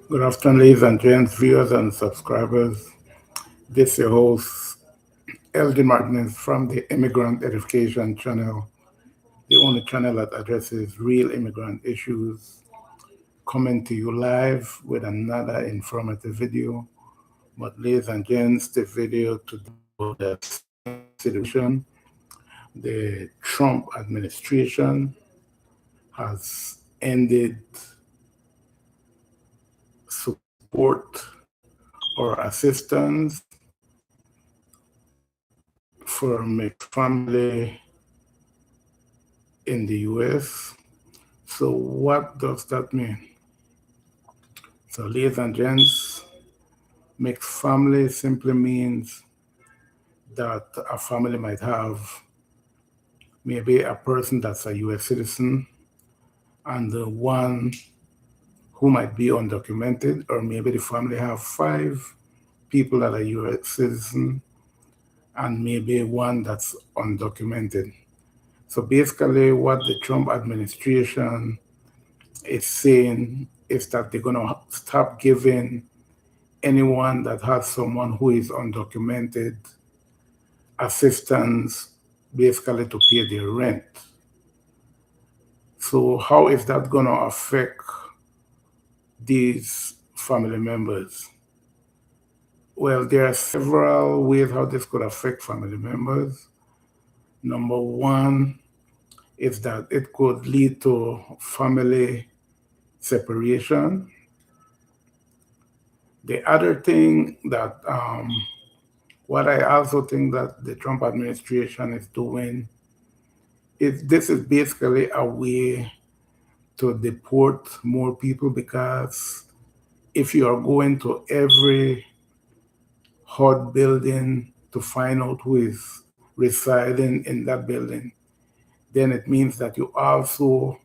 Good afternoon, ladies and gents, viewers and subscribers. This is your host, LD Martinez from the Immigrant Edification Channel, the only channel that addresses real immigrant issues. Coming to you live with another informative video. But ladies and gents, the video today about the situation. The Trump administration has ended support or assistance for mixed family in the US. So what does that mean? So ladies and gents, mixed family simply means that a family might have maybe a person that's a US citizen and the one who might be undocumented, or maybe the family have 5 people that are US citizen and maybe one that's undocumented. So basically what the Trump administration is saying is that they're going to stop giving anyone that has someone who is undocumented assistance basically to pay their rent. So how is that going to affect these family members? Well, there are several ways how this could affect family members. Number one is that it could lead to family separation. The other thing that, what I also think that the Trump administration is doing is this is basically a way to deport more people, because if you are going to every HUD building to find out who is residing in that building, then it means that you also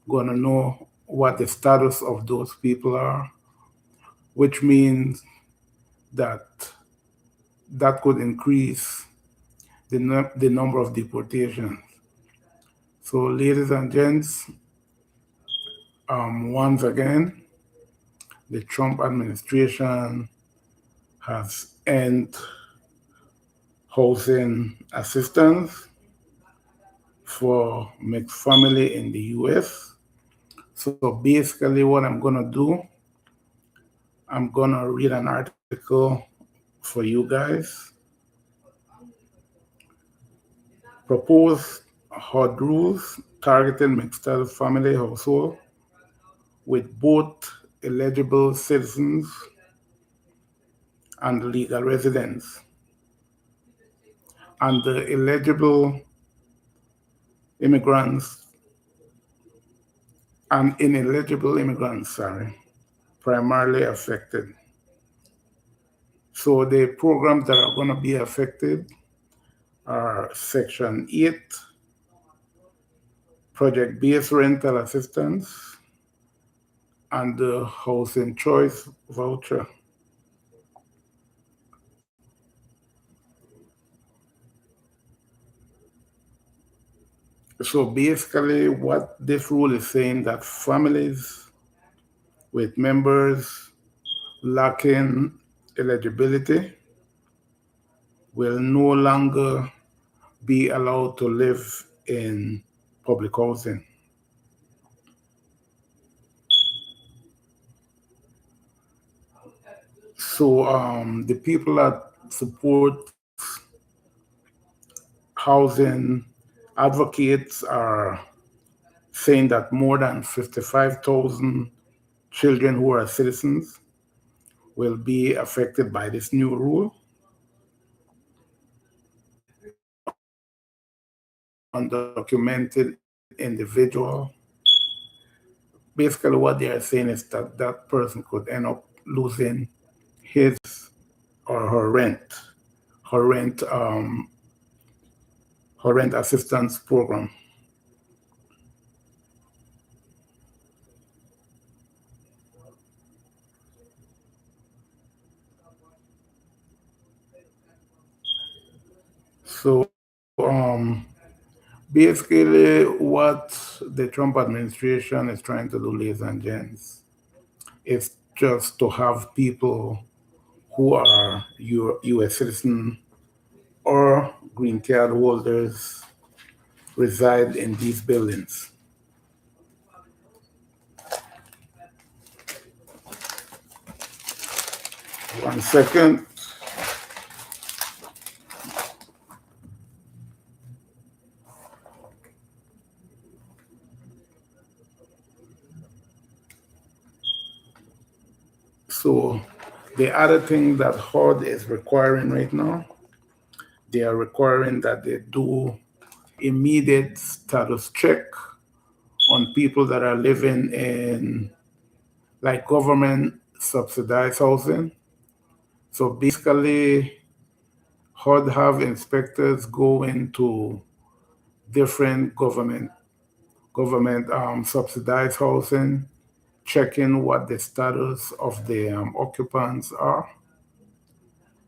going to know what the status of those people are, which means that that could increase the number of deportations. So ladies and gents, once again, the Trump administration has ended housing assistance for mixed family in the US. So basically what I'm going to do, I'm going to read an article for you guys. Proposed HUD rules targeting mixed family household with both eligible citizens and legal residents. And the eligible immigrants and ineligible immigrants, primarily affected. So the programs that are going to be affected are Section 8, project-based rental assistance, and the housing choice voucher. So basically what this rule is saying, that families with members lacking eligibility will no longer be allowed to live in public housing. So the people that support housing advocates are saying that more than 55,000 children who are citizens will be affected by this new rule. undocumented individual, basically what they are saying is that that person could end up losing his or her rent, her rent assistance program. So basically what the Trump administration is trying to do, ladies and gents, is just to have people who are U.S. citizens or green card holders reside in these buildings. One second. So the other thing that HUD is requiring right now, they are requiring that they do immediate status check on people that are living in like government subsidized housing. So basically, HUD have inspectors go into different government subsidized housing, checking what the status of the occupants are,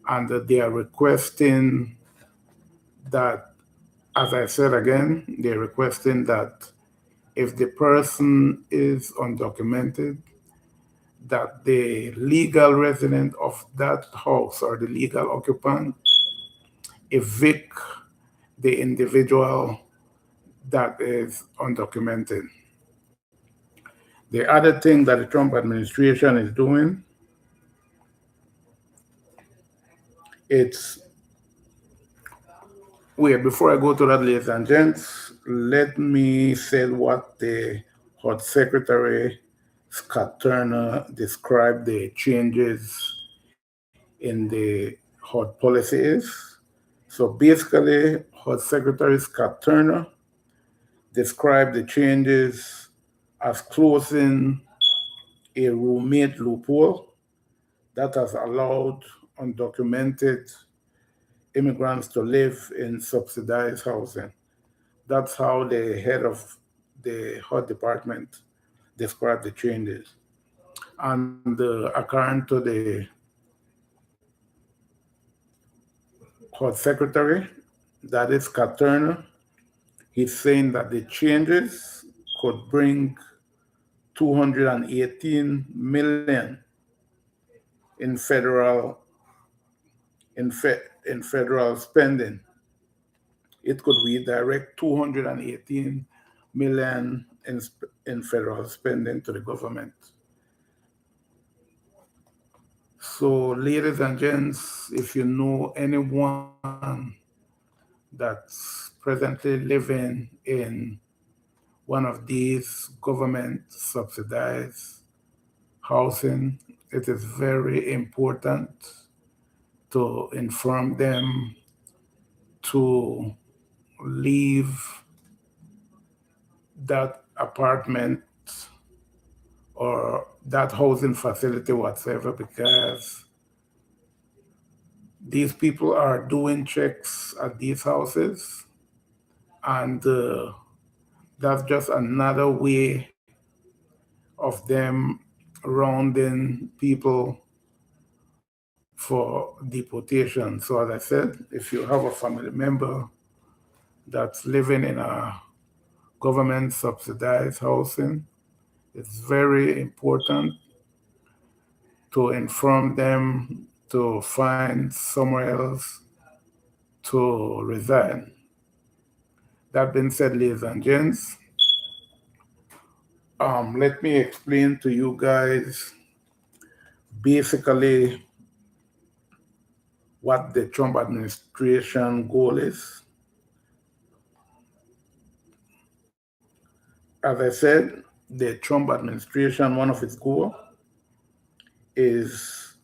and they are requesting that, as I said again, they're requesting that if the person is undocumented, that the legal resident of that house or the legal occupant evict the individual that is undocumented. The other thing that the Trump administration is doing, it's wait, before I go to that, ladies and gents, let me say what the HUD Secretary Scott Turner described the changes in the HUD policy is. So basically, HUD Secretary Scott Turner described the changes as closing a roommate loophole that has allowed undocumented immigrants to live in subsidized housing. That's how the head of the HUD department described the changes. And according to the HUD secretary, that is Scott Turner, he's saying that the changes could bring 218 million in in federal spending. It could redirect 218 million in federal spending to the government. So, ladies and gents, if you know anyone that's presently living in one of these government subsidized housing, it is very important to inform them to leave that apartment or that housing facility whatsoever, because these people are doing checks at these houses, and that's just another way of them rounding people for deportation. So as I said, if you have a family member that's living in a government subsidized housing, it's very important to inform them to find somewhere else to reside. That being said, ladies and gents, let me explain to you guys basically what the Trump administration goal is. As I said, the Trump administration, one of its goals is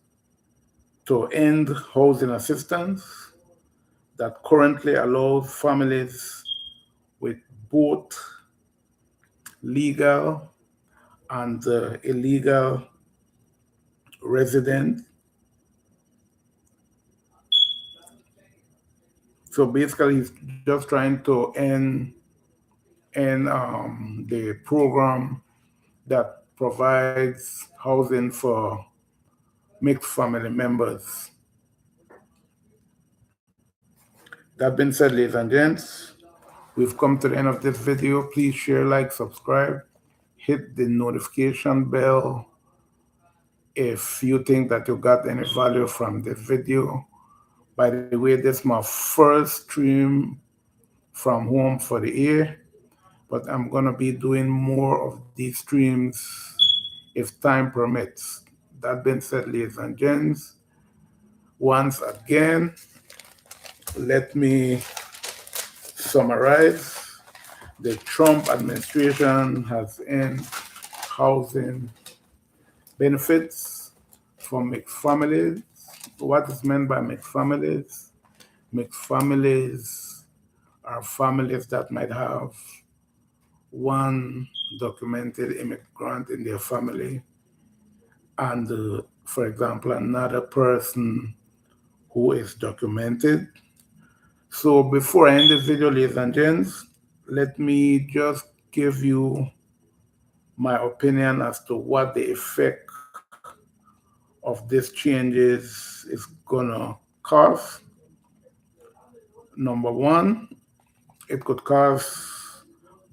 to end housing assistance that currently allows families with both legal and illegal residents. So basically, he's just trying to end the program that provides housing for mixed family members. That being said, ladies and gents, we've come to the end of this video. Please share, like, subscribe, hit the notification bell if you think that you got any value from this video. By the way, this is my first stream from home for the year, but I'm gonna be doing more of these streams if time permits. That being said, ladies and gents, once again, let me summarize. The Trump administration has ended housing benefits for mixed families. What is meant by mixed families? Mixed families are families that might have one documented immigrant in their family and, for example, another person who is documented. So before I end this video, ladies and gents, let me just give you my opinion as to what the effect of these changes is gonna cause. Number one, it could cause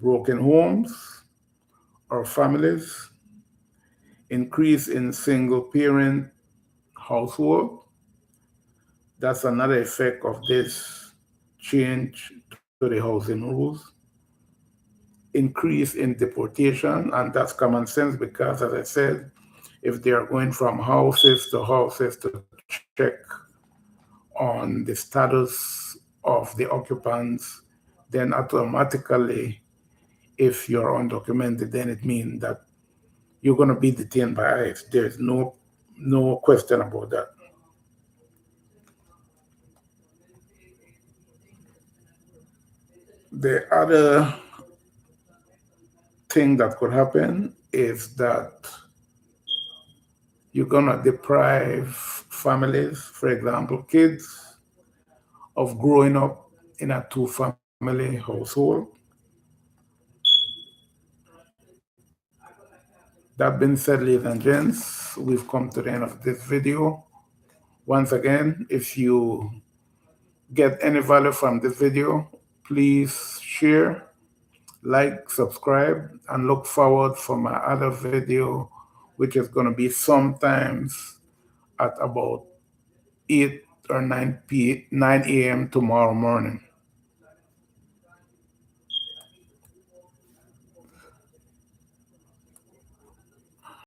broken homes or families, increase in single parent household. That's another effect of this change to the housing rules. Increase in deportation, and that's common sense because, as I said, if they are going from houses to check on the status of the occupants, then automatically, if you're undocumented, then it means that you're going to be detained by ICE. There's no question about that. The other thing that could happen is that you're going to deprive families, for example, kids, of growing up in a two-family household. That being said, ladies and gents, we've come to the end of this video. Once again, if you get any value from this video, please share, like, subscribe, and look forward for my other video, which is going to be sometimes at about 8 or 9 a.m. tomorrow morning.